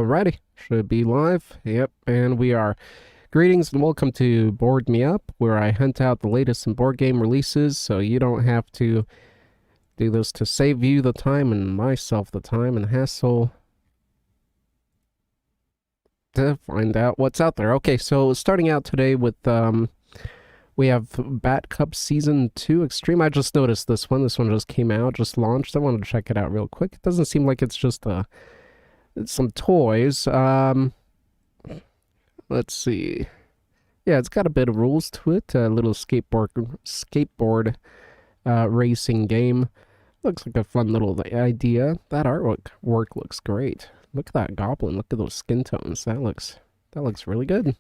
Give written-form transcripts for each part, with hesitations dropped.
Alrighty, should be live. Yep, and we are. Greetings and welcome to Board Me Up, where I hunt out the latest in board game releases so you don't have to do this to save you the time and myself the time and hassle to find out what's out there. Okay, so starting out today with, we have Bat Cup Season 2 Extreme. I just noticed this one. This one just came out, just launched. I wanted to check it out real quick. It doesn't seem like it's just some toys. Let's see. Yeah, it's got a bit of rules to it. A little skateboard racing game. Looks like a fun little idea. That artwork looks great. Look at that goblin. Look at those skin tones. That looks really good.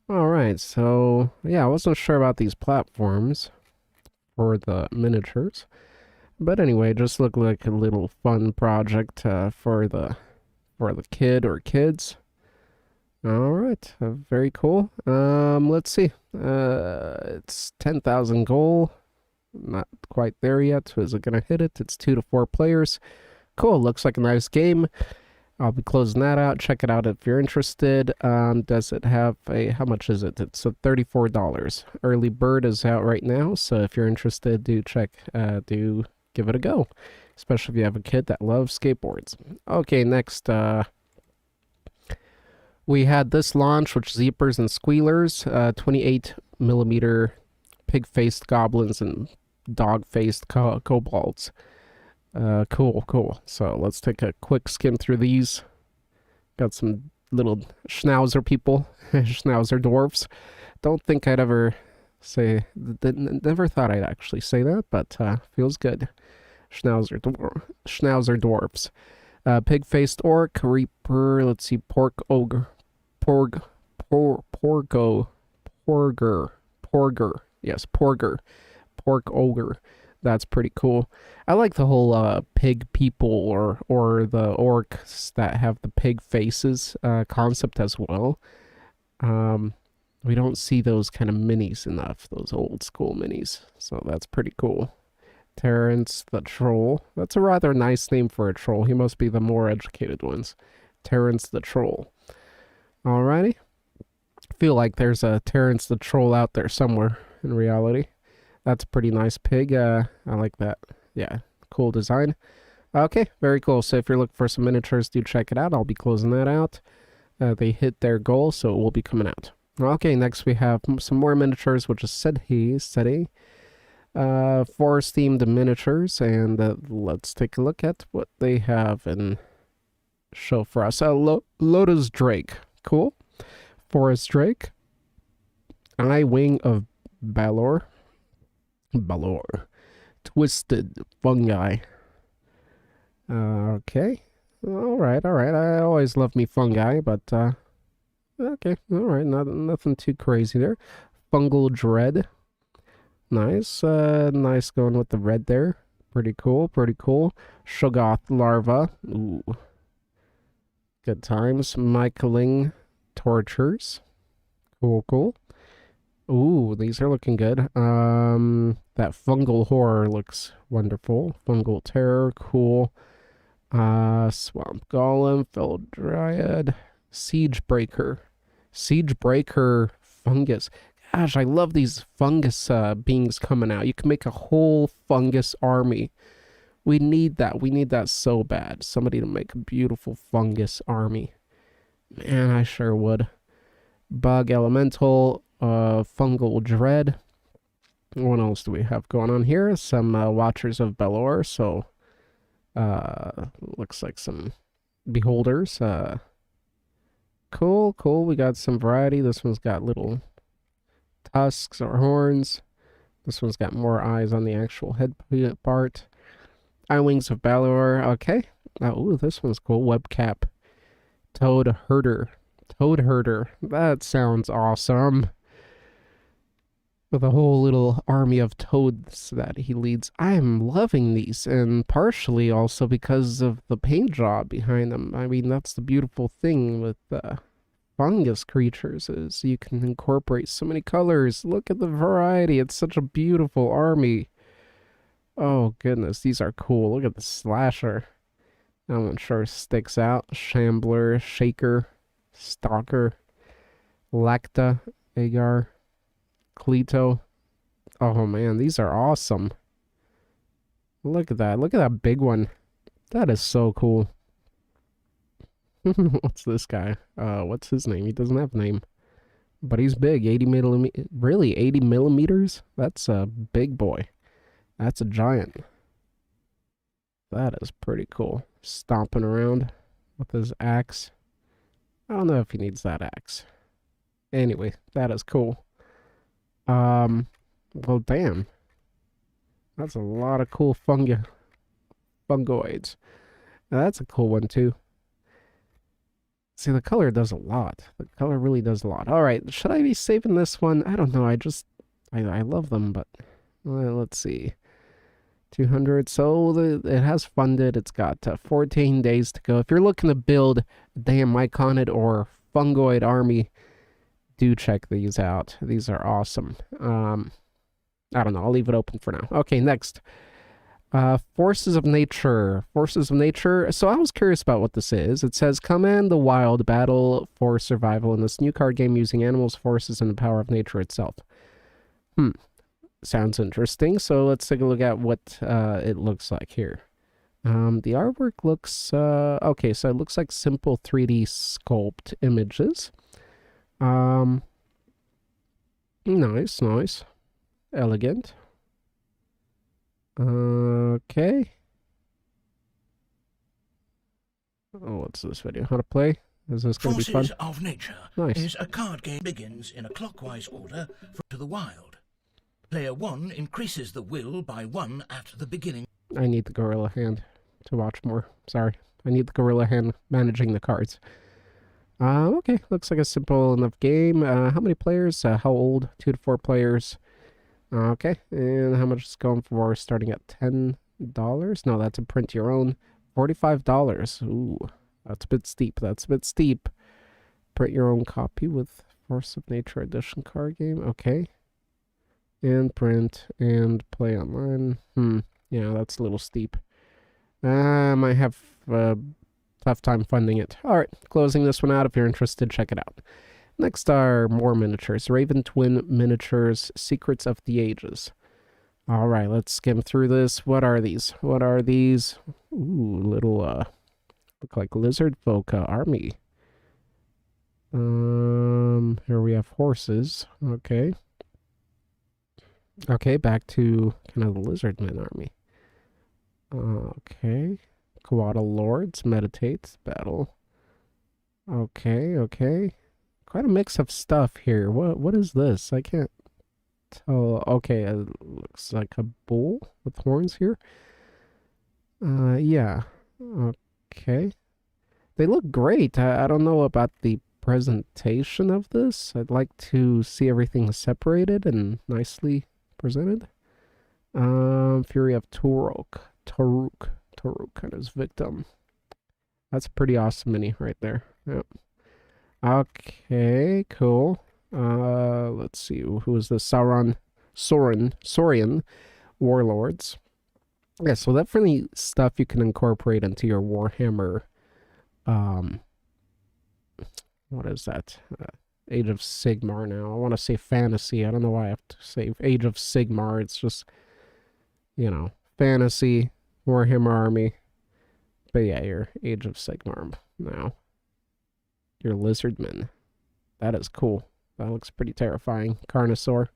All right, so yeah, I wasn't sure about these platforms for the miniatures, but anyway, just look like a little fun project for the kid or kids. All right, very cool. Let's see. It's 10,000 goal. Not quite there yet. Is it gonna hit it? It's 2 to 4 players. Cool. Looks like a nice game. I'll be closing that out. Check it out if you're interested. Does it have how much is it? It's $34. Early bird is out right now, so if you're interested, do give it a go, especially if you have a kid that loves skateboards. Okay, next, we had this launch, which is YIPPERS and SQUEALERS, 28mm pig-faced goblins and dog-faced kobolds. Cool. So let's take a quick skim through these. Got some little schnauzer people, schnauzer dwarves. Don't think I'd ever say, never thought I'd actually say that, but feels good. Schnauzer dwarves. Pig-faced orc, reaper, let's see, pork ogre, porger, yes, porger, pork ogre. That's pretty cool. I like the whole pig people or the orcs that have the pig faces concept as well. We don't see those kind of minis enough, those old school minis, so that's pretty cool. Terrence the Troll. That's a rather nice name for a troll. He must be the more educated ones. Terrence the Troll. Alrighty. I feel like there's a Terrence the Troll out there somewhere in reality. That's a pretty nice pig. I like that. Yeah, cool design. Okay, very cool. So if you're looking for some miniatures, do check it out. I'll be closing that out. They hit their goal, so it will be coming out. Okay, next we have some more miniatures, which is Sidhe. Forest-themed miniatures, and let's take a look at what they have and show for us. Lotus Drake. Cool. Forest Drake. Eye Wing of Balor. Twisted Fungi. Okay. Alright. I always love me fungi, but okay. Alright, nothing too crazy there. Fungal Dread. Nice. Nice going with the red there. Pretty cool. Shoggoth Larva. Ooh. Good times. Michaeling Tortures. Cool. Ooh, these are looking good. That fungal horror looks wonderful. Fungal terror, cool. Swamp golem, fell dryad, siege breaker fungus. Gosh, I love these fungus beings coming out. You can make a whole fungus army. We need that. We need that so bad. Somebody to make a beautiful fungus army. Man, I sure would. Bug elemental. Fungal Dread. What else do we have going on here? Some Watchers of Balor, so looks like some Beholders. Cool. We got some variety. This one's got little tusks or horns. This one's got more eyes on the actual head part. Eye Wings of Balor. Okay. Ooh, this one's cool. Webcap. Toad Herder. That sounds awesome. With a whole little army of toads that he leads. I am loving these, and partially also because of the paint job behind them. I mean, that's the beautiful thing with fungus creatures, is you can incorporate so many colors. Look at the variety. It's such a beautiful army. Oh, goodness. These are cool. Look at the slasher. That one sure sticks out. Shambler, Shaker, Stalker, Lacta, Agar, Cleto. Oh man, these are awesome. Look at that. Look at that big one. That is so cool. What's this guy? What's his name? He doesn't have a name. But he's big. 80 millimeters. Really? 80 millimeters? That's a big boy. That's a giant. That is pretty cool. Stomping around with his axe. I don't know if he needs that axe. Anyway, that is cool. Well, damn. That's a lot of cool fungoids. Now, that's a cool one, too. See, the color does a lot. The color really does a lot. All right, should I be saving this one? I don't know. I love them, but let's see. 200. So it has funded. It's got 14 days to go. If you're looking to build a damn Myconid or Fungoid army, do check these out. These are awesome. I don't know. I'll leave it open for now. Okay, next. Forces of Nature. Forces of Nature. So I was curious about what this is. It says, command the wild, battle for survival in this new card game using animals, forces, and the power of nature itself. Sounds interesting. So let's take a look at what it looks like here. The artwork looks... okay, so it looks like simple 3D sculpt images. Nice, nice. Elegant. Okay. Oh, what's this video? How to play? Is this going to be fun? Forces of Nature is a card game begins in a clockwise order to the wild. Player 1 increases the will by 1 at the beginning. I need the gorilla hand to watch more. Sorry. I need the gorilla hand managing the cards. Okay. Looks like a simple enough game. How many players? How old? 2 to 4 players. Okay, and how much is going for? Starting at $10? No, that's a print your own. $45. Ooh, that's a bit steep. That's a bit steep. Print your own copy with Force of Nature Edition card game. Okay. And print and play online. Yeah, that's a little steep. I might have a tough time funding it. Alright, closing this one out. If you're interested, check it out. Next are more miniatures. Raven Twin Miniatures, Secrets of the Ages. Alright, let's skim through this. What are these? What are these? Ooh, little, look like lizard folk army. Here we have horses. Okay. Okay, back to kind of the lizardmen army. Okay. Coatl Lords, Meditates, Battle. Okay, okay. Quite a mix of stuff here. What is this? I can't tell. Okay, it looks like a bull with horns here. Yeah. Okay. They look great. I don't know about the presentation of this. I'd like to see everything separated and nicely presented. Fury of Toruk and his victim. That's a pretty awesome mini right there. Yep. Okay, cool. Let's see, who is this? Saurian Warlords. Yeah, so definitely stuff you can incorporate into your Warhammer, what is that? Age of Sigmar now. I want to say fantasy. I don't know why I have to say Age of Sigmar. It's just, you know, fantasy, Warhammer army. But yeah, your Age of Sigmar now. Your lizardmen. That is cool. That looks pretty terrifying. Carnosaur.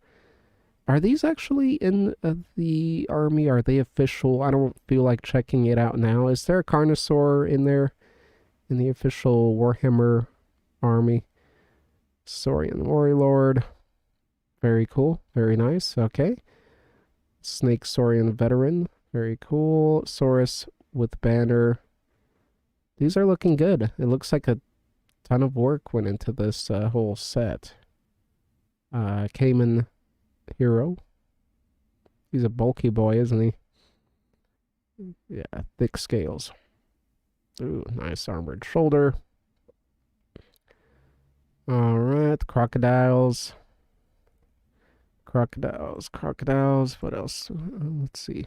Are these actually in the army? Are they official? I don't feel like checking it out now. Is there a Carnosaur in there? In the official Warhammer army? Saurian Warlord. Very cool. Very nice. Okay. Snake Saurian Veteran. Very cool. Saurus with banner. These are looking good. It looks like a ton of work went into this whole set. Cayman Hero. He's a bulky boy, isn't he? Yeah, thick scales. Ooh, nice armored shoulder. Alright, crocodiles. Crocodiles. What else? Let's see.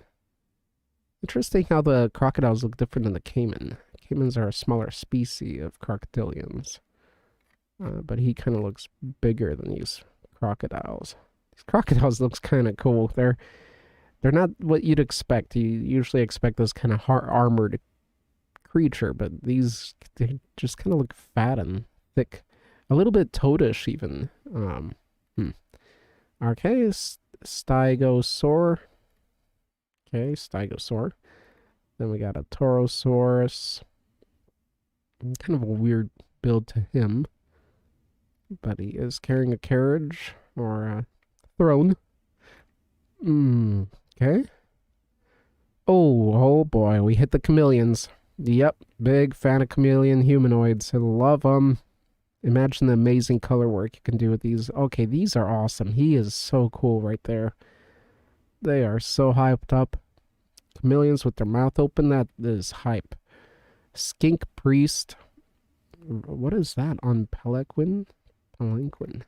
Interesting how the crocodiles look different than the caiman. caimans are a smaller species of crocodilians. But he kind of looks bigger than these crocodiles. These crocodiles looks kind of cool. They're not what you'd expect. You usually expect this kind of armored creature, but these, they just kind of look fat and thick. A little bit toadish even. Okay, Stegosaur. Okay, Stegosaur. Then we got a Taurosaurus. Kind of a weird build to him. But he is carrying a carriage or a throne. Okay. Oh boy, we hit the chameleons. Yep, big fan of chameleon humanoids. I love them. Imagine the amazing color work you can do with these. Okay, these are awesome. He is so cool right there. They are so hyped up. Chameleons with their mouth open, that is hype. Skink Priest. What is that on Palanquin? Palanquin.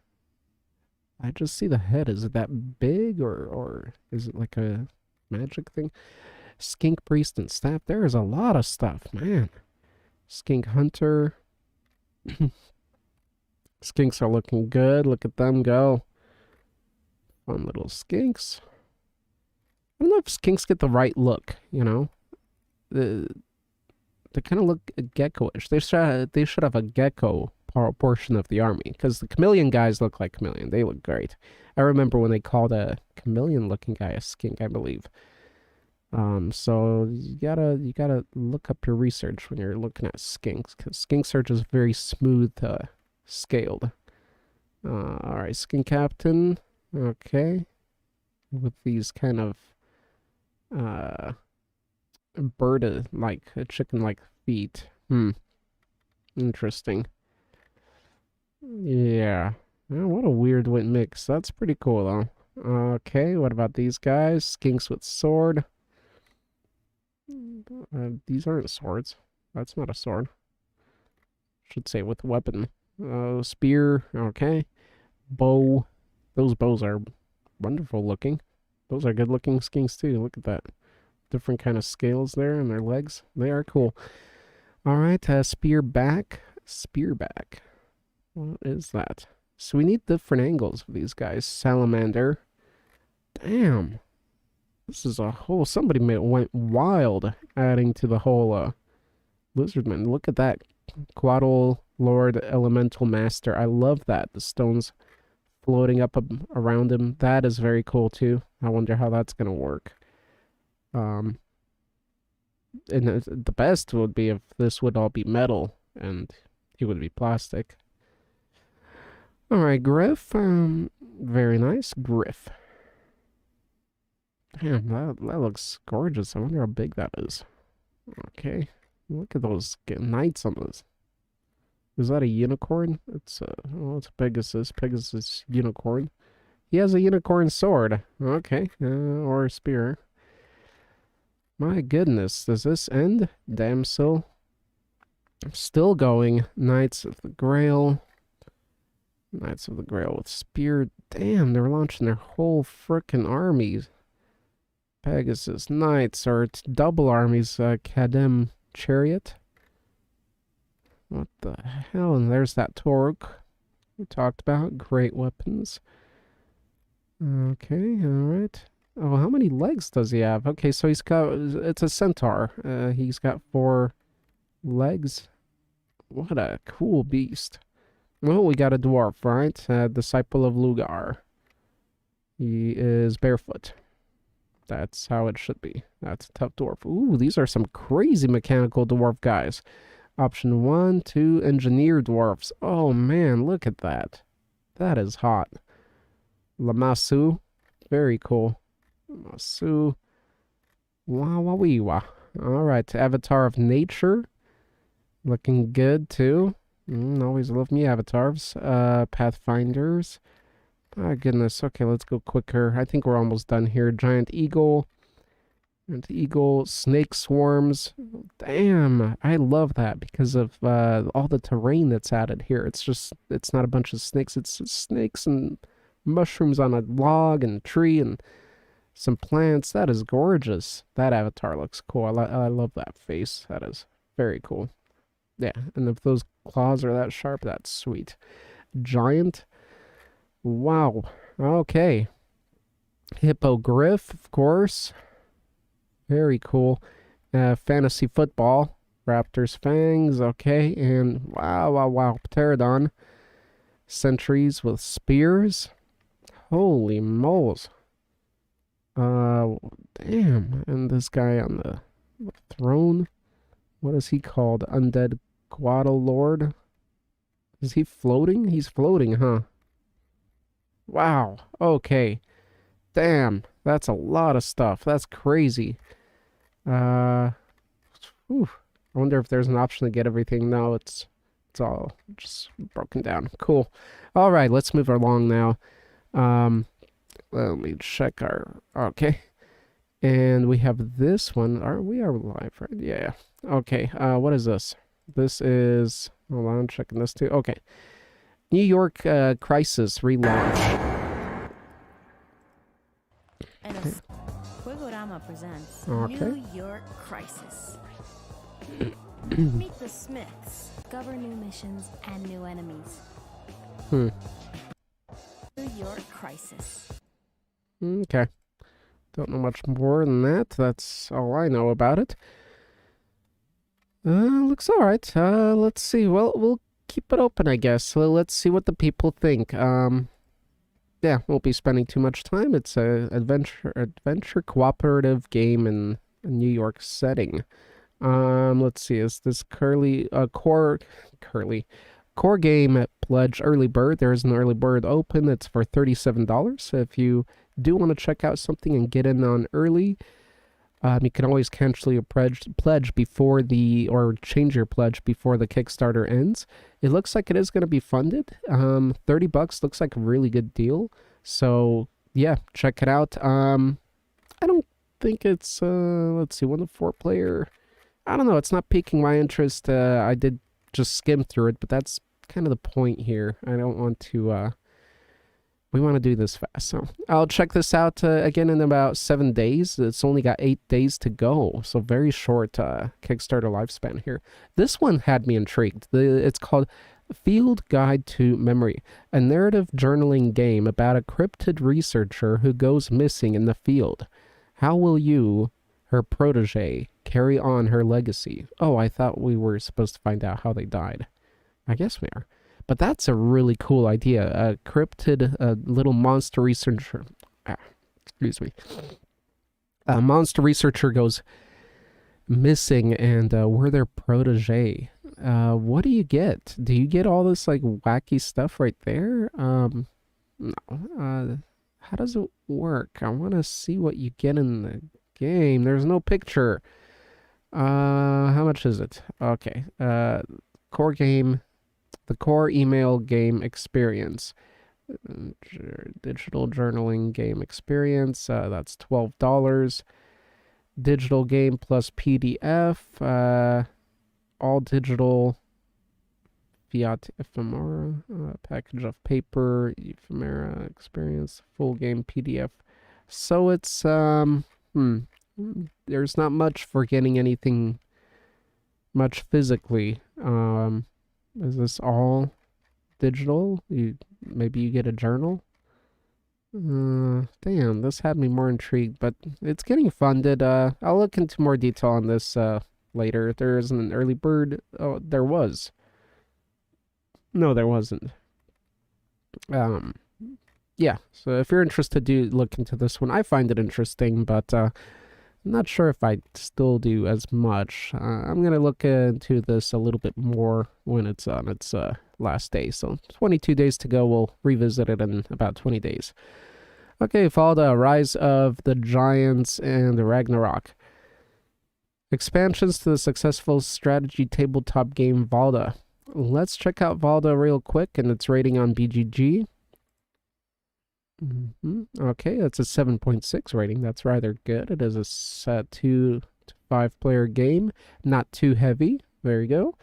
I just see the head. Is it that big or is it like a magic thing? Skink Priest and staff. There is a lot of stuff, man. Skink Hunter. Skinks are looking good. Look at them go. Fun little skinks. I don't know if skinks get the right look, you know? They kind of look gecko-ish. They should have a gecko portion of the army, because the chameleon guys look like chameleon. They look great. I remember when they called a chameleon-looking guy a skink, I believe. So you gotta look up your research when you're looking at skinks, because skinks are just very smooth scaled. Alright, Skink Captain. Okay. With these kind of bird-like, chicken-like feet. Interesting. Yeah. Oh, what a weird mix. That's pretty cool, though. Okay, what about these guys? Skinks with sword. These aren't swords. That's not a sword. Should say with weapon. Spear. Okay. Bow. Those bows are wonderful looking. Those are good looking skinks too. Look at that. Different kind of scales there on their legs. They are cool. Alright, spear back. Spear back. What is that? So we need different angles for these guys. Salamander. Damn. This is a whole... Somebody went wild adding to the whole lizardman. Look at that. Quaddle Lord Elemental Master. I love that. The stones floating up around him. That is very cool too. I wonder how that's going to work. And the best would be if this would all be metal and he would be plastic. Alright, Griff. Very nice. Griff. Damn, that looks gorgeous. I wonder how big that is. Okay. Look at those knights on this. Is that a unicorn? It's Pegasus. Pegasus unicorn. He has a unicorn sword. Okay. Or a spear. My goodness. Does this end? Damsel. Still going. Knights of the Grail. Knights of the Grail with spear. Damn, they're launching their whole frickin' armies. Pegasus Knights, or it's double armies. Kadem Chariot. What the hell? And there's that Torque we talked about. Great weapons. Okay, alright. Oh, how many legs does he have? Okay, so he's got... It's a centaur. He's got 4 legs. What a cool beast. Well, we got a dwarf, right? Disciple of Lugar. He is barefoot. That's how it should be. That's a tough dwarf. Ooh, these are some crazy mechanical dwarf guys. Option 1, 2, engineer dwarfs. Oh man, look at that. That is hot. Lamassu. Very cool. Lamassu. Wah-wah-wee-wah. Alright, Avatar of Nature. Looking good too. Always love me avatars. Pathfinders. My goodness. Okay, let's go quicker. I think we're almost done here. Giant Eagle. Giant Eagle. Snake Swarms. Damn. I love that because of all the terrain that's added here. It's not a bunch of snakes. It's snakes and mushrooms on a log and tree and some plants. That is gorgeous. That avatar looks cool. I love that face. That is Very cool. Yeah, and if those claws are that sharp, that's sweet. Giant. Wow. Okay. Hippogriff, of course. Very cool. Fantasy football. Raptor's fangs. Okay. And wow. Pterodon. Sentries with spears. Holy moles. Damn. And this guy on the throne. What is he called? Undead Quaddle Lord? Is he floating? He's floating, huh? Wow. Okay. Damn. That's a lot of stuff. That's crazy. Whew. I wonder if there's an option to get everything. No, it's all just broken down. Cool. All right, let's move along now. Let me check our... Okay. And we have this one. We are live, right? Yeah. Okay. What is this? This is... Hold on, checking this too. Okay. New York Crisis Relaunch. And Squigorama presents Okay. New York Crisis. Meet the Smiths, discover new missions and new enemies. New York Crisis. Okay. Don't know much more than that. That's all I know about it. Looks alright. Let's see. Well, we'll keep it open, I guess. So let's see what the people think. Yeah, won't be spending too much time. It's a adventure cooperative game in a New York setting. Let's see. Is this core game pledge early bird? There is an early bird open. It's for $37. So if you do want to check out something and get in on early, you can always cancel your pledge before or change your pledge before the Kickstarter ends. It looks like it is going to be funded. $30 looks like a really good deal. So yeah, check it out. I don't think it's let's see, 1 to 4 player. I don't know. It's not piquing my interest. I did just skim through it, but that's kind of the point here. I don't want to. We want to do this fast, so I'll check this out again in about 7 days. It's only got 8 days to go, so very short Kickstarter lifespan here. This one had me intrigued. It's called Field Guide to Memory, a narrative journaling game about a cryptid researcher who goes missing in the field. How will you, her protege, carry on her legacy? Oh, I thought we were supposed to find out how they died. I guess we are. But that's a really cool idea. A cryptid, little monster researcher. Excuse me. A monster researcher goes missing, and we're their protege. What do you get? Do you get all this like wacky stuff right there? No. How does it work? I want to see what you get in the game. There's no picture. How much is it? Okay. Core game. The core email game experience. Digital journaling game experience. That's $12. Digital game plus PDF. All digital fiat ephemera. Package of paper ephemera experience. Full game PDF. So it's there's not much for getting anything much physically. Is this all digital? Maybe you get a journal? Damn, this had me more intrigued, but it's getting funded. I'll look into more detail on this later. There isn't an early bird. Oh, there was. No, there wasn't. Yeah, so if you're interested, do look into this one. I find it interesting, but I'm not sure if I still do as much. I'm going to look into this a little bit more when it's on its last day. So 22 days to go. We'll revisit it in about 20 days. Okay, Valda, Rise of the Giants and the Ragnarok. Expansions to the successful strategy tabletop game Valda. Let's check out Valda real quick and its rating on BGG. Okay, that's a 7.6 rating. That's rather good. It is a 2 to 5 player game. Not too heavy. There you go.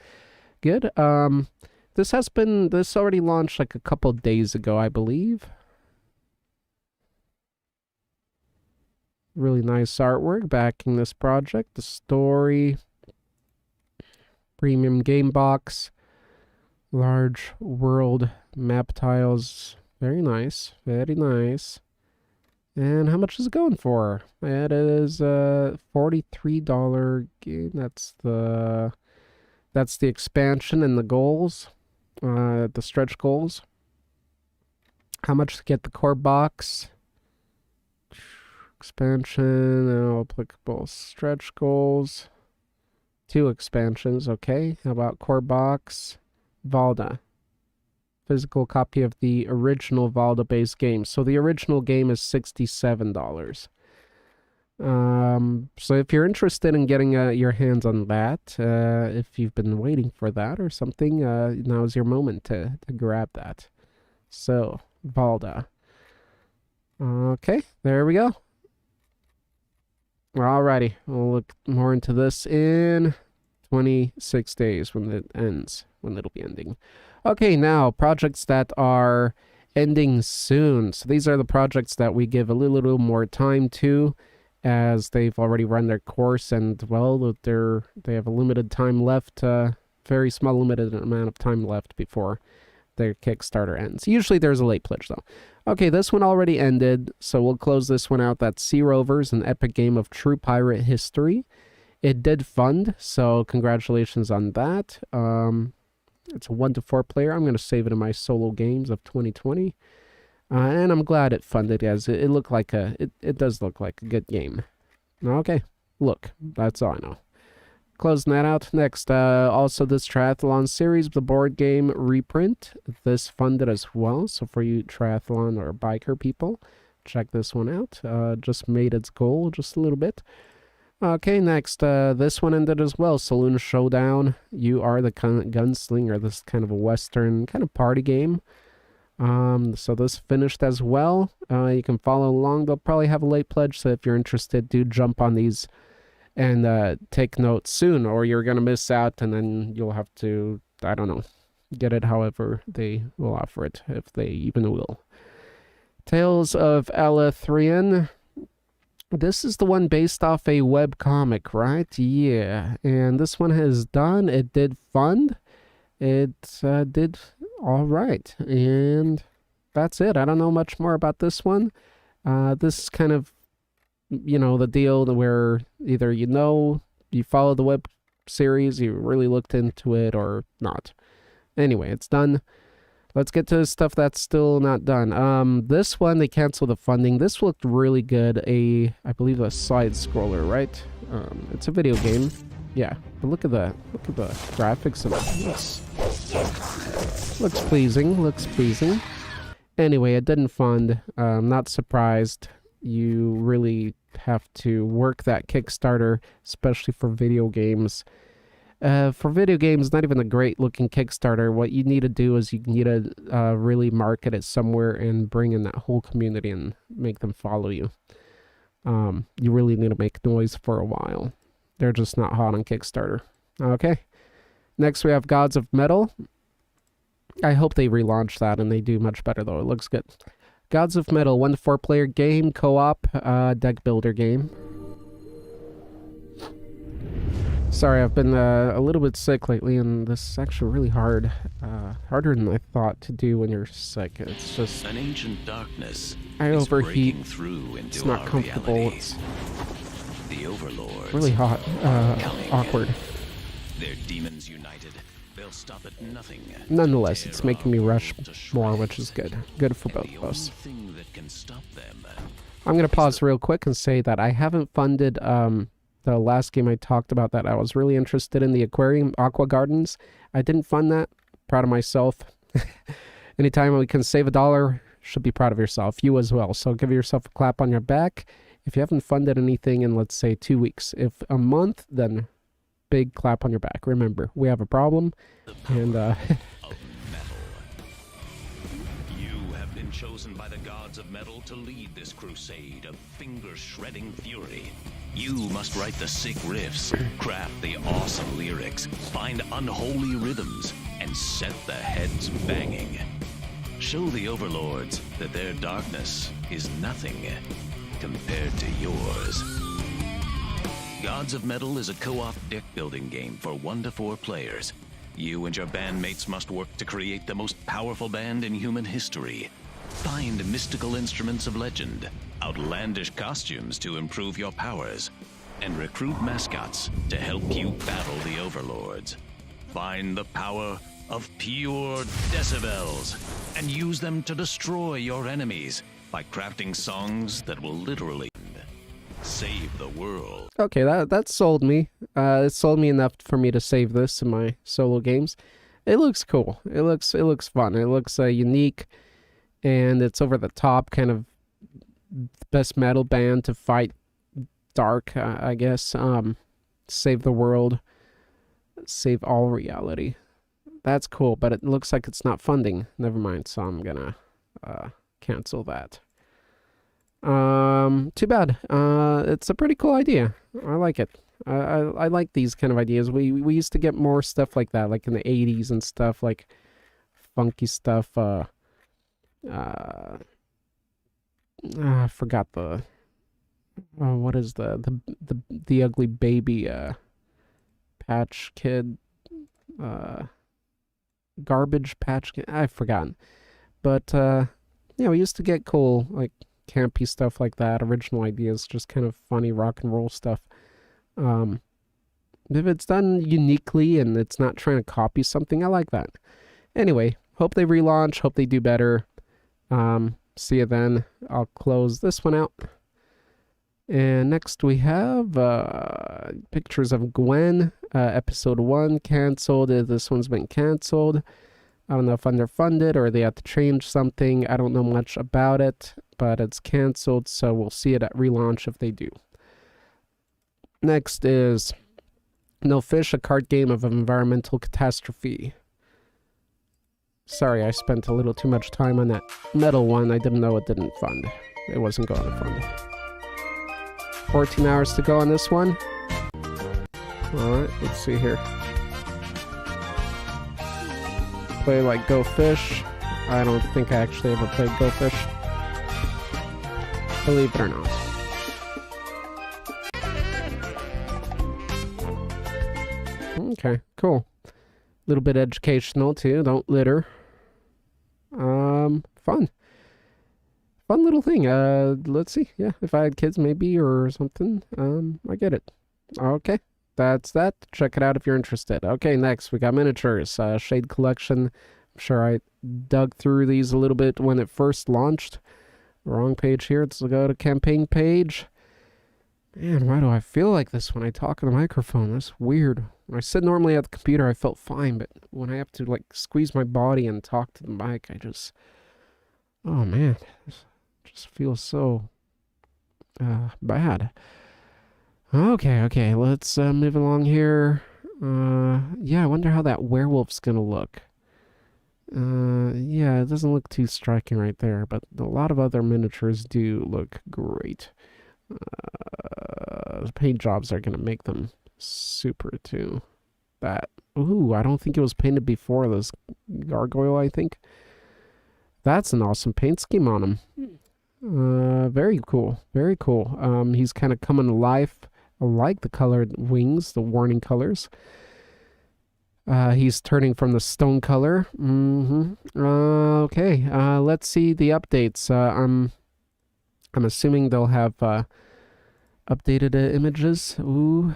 Good. This already launched like a couple days ago, I believe. Really nice artwork backing this project. The story. Premium game box. Large world map tiles. Very nice. Very nice. And how much is it going for? It is a $43 game. That's the expansion and the goals. The stretch goals. How much to get the core box? Expansion, applicable stretch goals. 2 expansions, okay. How about core box? Valda. Physical copy of the original Valda base game. So the original game is $67. So if you're interested in getting your hands on that, if you've been waiting for that or something, now's your moment to grab that. So, Valda. Okay, there we go. Alrighty, we'll look more into this in 26 days when it ends, when it'll be ending. Okay, now, projects that are ending soon. So these are the projects that we give a little more time to, as they've already run their course, and, well, they have a limited time left, very small limited amount of time left before their Kickstarter ends. Usually there's a late pledge, though. Okay, this one already ended, so we'll close this one out. That's Sea Rovers, an epic game of true pirate history. It did fund, so congratulations on that. It's a 1 to 4 player. I'm going to save it in my solo games of 2020. And I'm glad it funded, as it looked like it does look like a good game. Okay, look, that's all I know. Closing that out. Next, also this triathlon series, the board game reprint. This funded as well. So for you triathlon or biker people, check this one out. Just made its goal just a little bit. Okay, next, this one ended as well. Saloon Showdown. You are the gunslinger. This is kind of a Western kind of party game. So this finished as well. You can follow along. They'll probably have a late pledge, so if you're interested, do jump on these and take notes soon, or you're going to miss out, and then you'll have to, I don't know, get it however they will offer it, if they even will. Tales of Alethrian. This is the one based off a web comic, right? Yeah, and this one has done, it did fund, it did all right, and that's it. I don't know much more about this one. This is kind of, you know, the deal where either you follow the web series, you really looked into it, or not. Anyway, it's done. Let's get to the stuff that's still not done. This one, they canceled the funding. This looked really good. I believe a side scroller, right? It's a video game. Yeah, but look at the graphics of it. Looks pleasing. Looks pleasing. Anyway, it didn't fund. I'm not surprised. You really have to work that Kickstarter, especially for video games. For video games, not even a great looking Kickstarter. What you need to do is you need to really market it somewhere and bring in that whole community and make them follow you. You really need to make noise for a while. They're just not hot on Kickstarter. Okay. Next we have Gods of Metal. I hope they relaunch that and they do much better, though. It looks good. Gods of Metal, 1 to 4 player game, co-op, deck builder game. Sorry, I've been a little bit sick lately, and this is actually really hard. Harder than I thought to do when you're sick. It's just... An ancient darkness. I overheat. Into it's not comfortable. Reality. It's the overlords really hot. Awkward. Their demons united. They'll stop at nothing. Nonetheless, it's making me rush more, which is good. Good for both of us. I'm going to pause real quick and say that I haven't funded the last game I talked about that I was really interested in, the aquarium, Aqua Gardens. I didn't fund that. Proud of myself. Anytime we can save $1, should be proud of yourself. You as well. So give yourself a clap on your back. If you haven't funded anything in, let's say, 2 weeks. If a month, then big clap on your back. Remember, we have a problem, and You have been chosen by the gods of metal to lead this crusade of finger-shredding fury. You must write the sick riffs, craft the awesome lyrics, find unholy rhythms, and set the heads banging. Show the overlords that their darkness is nothing compared to yours. Gods of Metal is a co-op deck-building game for 1 to 4 players. You and your bandmates must work to create the most powerful band in human history. Find mystical instruments of legend, outlandish costumes to improve your powers, and recruit mascots to help you battle the overlords. Find the power of pure decibels and use them to destroy your enemies by crafting songs that will literally save the world. Okay, that sold me. It sold me enough for me to save this in my solo games. It looks cool. It looks fun. It looks unique, and it's over the top, kind of best metal band to fight dark, I guess. Save the world, save all reality. That's cool, but it looks like it's not funding. Never mind, so I'm gonna cancel that. Too bad. It's a pretty cool idea. I like it. I like these kind of ideas. We used to get more stuff like that, like in the 80s and stuff, like funky stuff. I forgot the what is the ugly baby patch kid garbage patch kid. I've forgotten. But yeah, we used to get cool like campy stuff like that, original ideas, just kind of funny rock and roll stuff. If it's done uniquely and it's not trying to copy something, I like that. Anyway, hope they relaunch, hope they do better. See you then. I'll close this one out. And next we have pictures of Gwen, episode 1 canceled. This one's been canceled. I don't know if underfunded or they had to change something. I don't know much about it, but it's canceled, so we'll see it at relaunch if they do. Next is No Fish, a card game of environmental catastrophe. Sorry, I spent a little too much time on that metal one. I didn't know it didn't fund. It wasn't going to fund. 14 hours to go on this one. Alright, let's see here. Play like Go Fish. I don't think I actually ever played Go Fish. Believe it or not. Okay, cool. A little bit educational too. Don't litter. Fun. Fun little thing. Let's see. Yeah, if I had kids maybe or something. I get it. Okay. That's that. Check it out if you're interested. Okay, next we got miniatures. Shade Collection. I'm sure I dug through these a little bit when it first launched. Wrong page here. Let's go to campaign page. Man, why do I feel like this when I talk in the microphone? That's weird. When I sit normally at the computer, I felt fine, but when I have to like squeeze my body and talk to the mic, I just... Oh man, just feels so bad. Okay, let's move along here. Yeah, I wonder how that werewolf's gonna look. Yeah, it doesn't look too striking right there, but a lot of other miniatures do look great. The paint jobs are gonna make them super too. That, ooh, I don't think it was painted before. This gargoyle, I think. That's an awesome paint scheme on him. Very cool, very cool. He's kind of coming to life. I like the colored wings, the warning colors. He's turning from the stone color. Okay, let's see the updates. I'm assuming they'll have updated images. Ooh,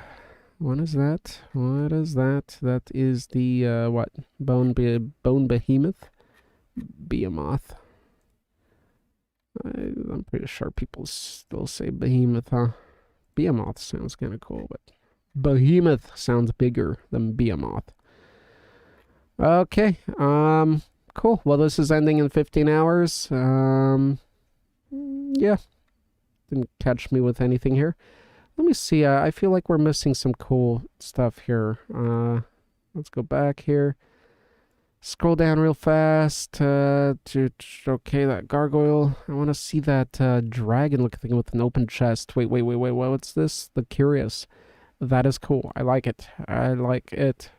what is that? What is that? That is the what? Bone behemoth. Behemoth. I'm pretty sure people still say behemoth, huh? Behemoth sounds kind of cool, but behemoth sounds bigger than behemoth. Okay, cool. Well, this is ending in 15 hours. Yeah, didn't catch me with anything here. Let me see. I feel like we're missing some cool stuff here. Let's go back here. Scroll down real fast. Okay, that gargoyle. I want to see that dragon looking thing with an open chest. Wait. What's this? The Curious. That is cool. I like it. I like it.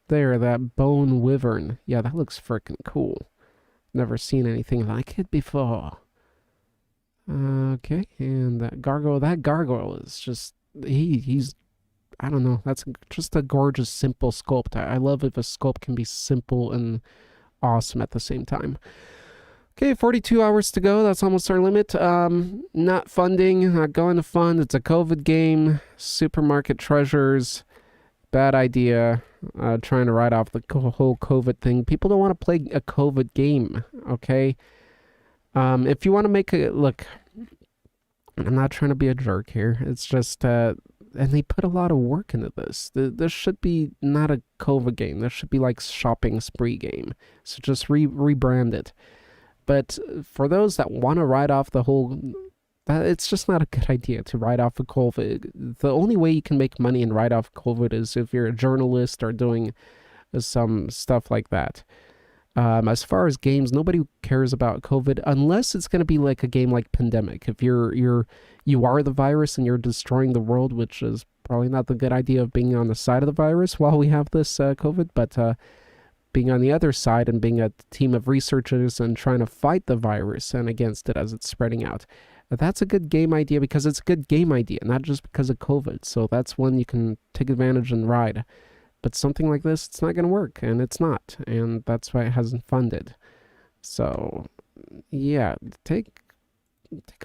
There, that bone wyvern. Yeah, that looks freaking cool. Never seen anything like it before. Okay, and that gargoyle is just... He's I don't know. That's just a gorgeous, simple sculpt. I love if a sculpt can be simple and awesome at the same time. Okay, 42 hours to go. That's almost our limit. Not funding, not going to fund. It's a COVID game. Supermarket treasures. Bad idea. Trying to write off the whole COVID thing. People don't want to play a COVID game, okay? If you want to make a... Look, I'm not trying to be a jerk here. It's just... and they put a lot of work into this. This should be not a COVID game. This should be like shopping spree game. So just rebrand it. But for those that want to write off the whole... it's just not a good idea to write off a COVID. The only way you can make money and write off COVID is if you're a journalist or doing some stuff like that. As far as games, nobody cares about COVID unless it's going to be like a game like Pandemic. If you are the virus and you're destroying the world, which is probably not the good idea of being on the side of the virus while we have this COVID, but being on the other side and being a team of researchers and trying to fight the virus and against it as it's spreading out. That's a good game idea because it's a good game idea, not just because of COVID. So that's one you can take advantage and ride. But something like this, it's not going to work, and it's not. And that's why it hasn't funded. So, yeah, take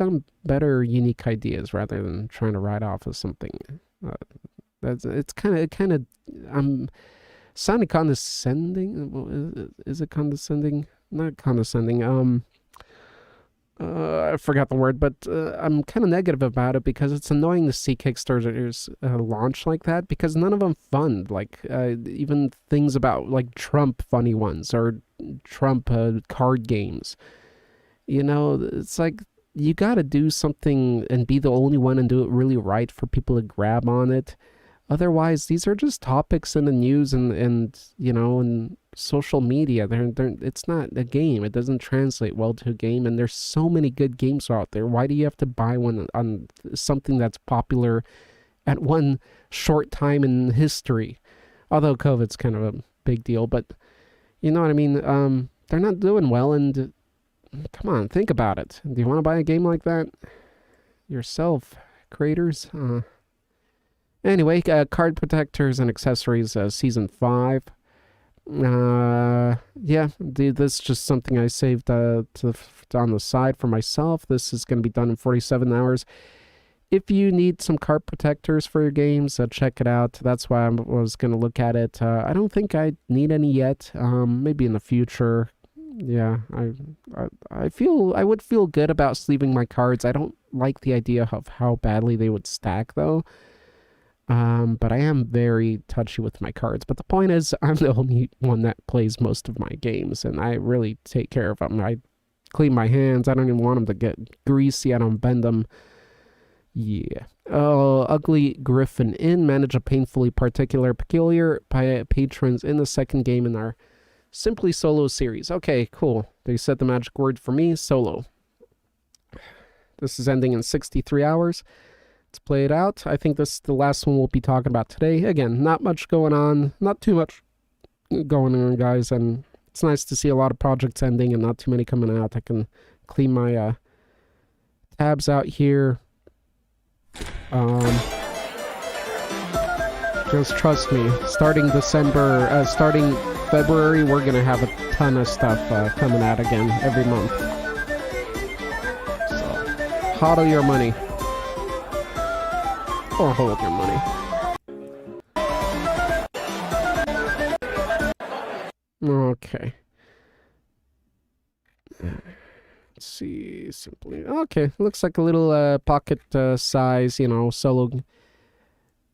on better, unique ideas rather than trying to ride off of something. It's kind of, I'm sounding condescending. Is it condescending? Not condescending. I forgot the word, but I'm kind of negative about it because it's annoying to see Kickstarters launch like that because none of them fund, like even things about like Trump funny ones or Trump card games. You know, it's like you got to do something and be the only one and do it really right for people to grab on it. Otherwise, these are just topics in the news and you know, and social media. It's not a game. It doesn't translate well to a game, and there's so many good games out there. Why do you have to buy one on something that's popular at one short time in history? Although COVID's kind of a big deal, but you know what I mean? They're not doing well, and come on, think about it. Do you want to buy a game like that yourself, creators? Anyway, Card Protectors and Accessories, Season 5. Yeah, this is just something I saved on the side for myself. This is going to be done in 47 hours. If you need some card protectors for your games, check it out. That's why I was going to look at it. I don't think I need any yet. Maybe in the future. Yeah, I would feel good about sleeving my cards. I don't like the idea of how badly they would stack, though. But I am very touchy with my cards. But the point is, I'm the only one that plays most of my games, and I really take care of them. I clean my hands. I don't even want them to get greasy. I don't bend them. Yeah. Ugly Gryphon Inn. Manage a painfully peculiar patrons in the second game in our Simply Solo series. Okay, cool. They said the magic word for me, solo. This is ending in 63 hours. Let's play it out. I think this is the last one we'll be talking about today. Again, not much going on. Not too much going on, guys. And it's nice to see a lot of projects ending and not too many coming out. I can clean my tabs out here. Just trust me. Starting February, we're going to have a ton of stuff coming out again every month. So, hodl your money. Or hold your money. Okay. Let's see. Simply. Okay. Looks like a little pocket size, you know, solo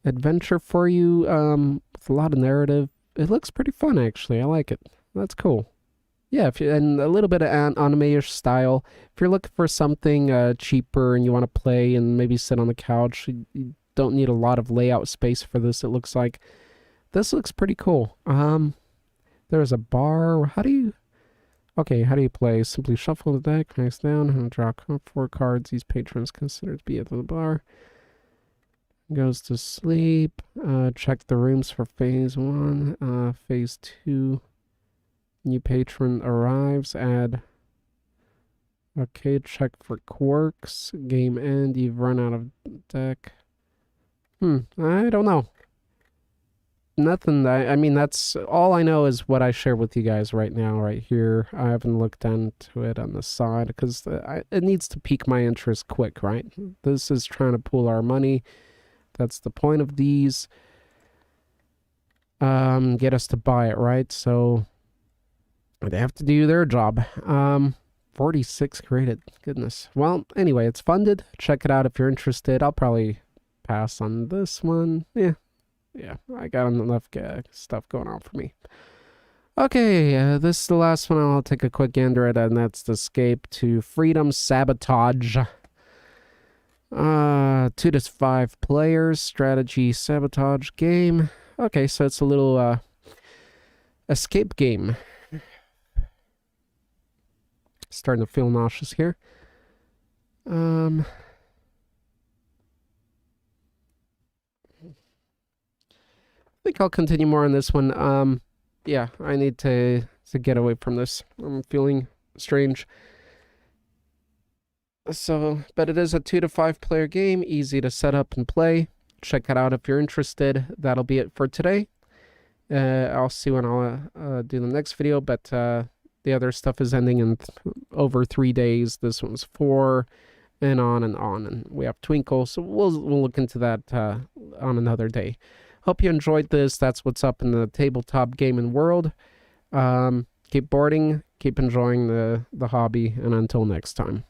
adventure for you. With a lot of narrative. It looks pretty fun, actually. I like it. That's cool. Yeah, and a little bit of anime-ish style. If you're looking for something cheaper and you want to play and maybe sit on the couch, you don't need a lot of layout space for this, it looks like. This looks pretty cool. There's a bar. How do you play? Simply shuffle the deck, face down, and draw 4 cards. These patrons considered to be at the bar. Goes to sleep. Check the rooms for phase 1. Phase 2. New patron arrives. Add. Okay, check for quirks. Game end. You've run out of deck. I don't know. nothing. I mean, that's all I know is what I share with you guys right now, right here. I haven't looked into it on the side because it needs to pique my interest quick, right? This is trying to pool our money. That's the point of these. Get us to buy it, right? So they have to do their job. 46 created. Goodness. Well, anyway, it's funded. Check it out if you're interested. I'll probably pass on this one. Yeah, I got enough stuff going on for me. Okay, this is the last one. I'll take a quick gander at, and that's the Escape to Freedom Sabotage. 2 to 5 players, strategy sabotage game. Okay, so it's a little escape game. Starting to feel nauseous here. I think I'll continue more on this one. Yeah, I need to get away from this. I'm feeling strange. So, but it is a 2 to 5 player game, easy to set up and play. Check it out if you're interested. That'll be it for today. I'll see when I'll do the next video, but the other stuff is ending in over 3 days. This one's 4, and on and on. And we have Twinkle, so we'll look into that on another day. Hope you enjoyed this. That's what's up in the tabletop gaming world. Keep boarding, keep enjoying the hobby, and until next time.